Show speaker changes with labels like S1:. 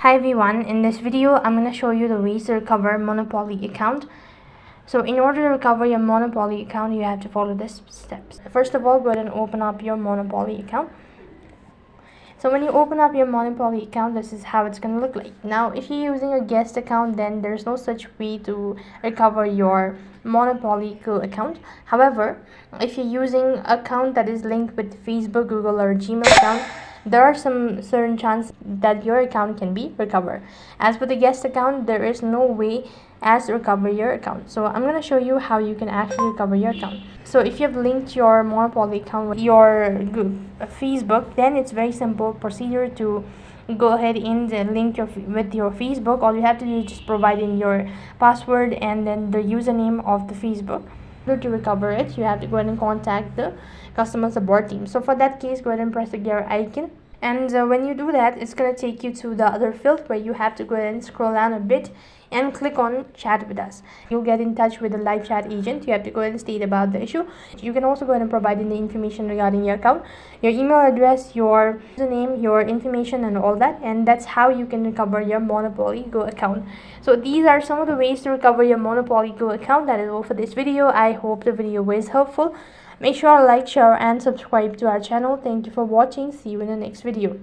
S1: Hi everyone, in this video I'm going to show you the ways to recover Monopoly account. So in order to recover your Monopoly account, you have to follow these steps. First of all, go ahead and open up your Monopoly account. So when you open up your Monopoly account, this is how it's going to look like. Now if you're using a guest account, then there's no such way to recover your Monopoly account. However, if you're using an account that is linked with Facebook, Google or Gmail account, there are some certain chance that your account can be recovered. As for the guest account, there is no way as to recover your account. So I'm going to show you how you can actually recover your account. So if you have linked your Monopoly account with your Facebook, then it's very simple procedure to go ahead and link with your Facebook. All you have to do is just provide in your password and then the username of the Facebook. In order to recover it, you have to go ahead and contact the customer support team. So for that case, go ahead and press the gear icon, and when you do that, it's going to take you to the other field where you have to go ahead and scroll down a bit and click on chat with us. You'll get in touch with the live chat agent. You have to go ahead and state about the issue. You can also go ahead and provide in the information regarding your account, your email address, your username, your information and all that, and that's how you can recover your Monopoly Go account. So these are some of the ways to recover your Monopoly Go account. That is all for this video. I hope the video was helpful. Make sure to like, share and subscribe to our channel. Thank you for watching. See you in the next video.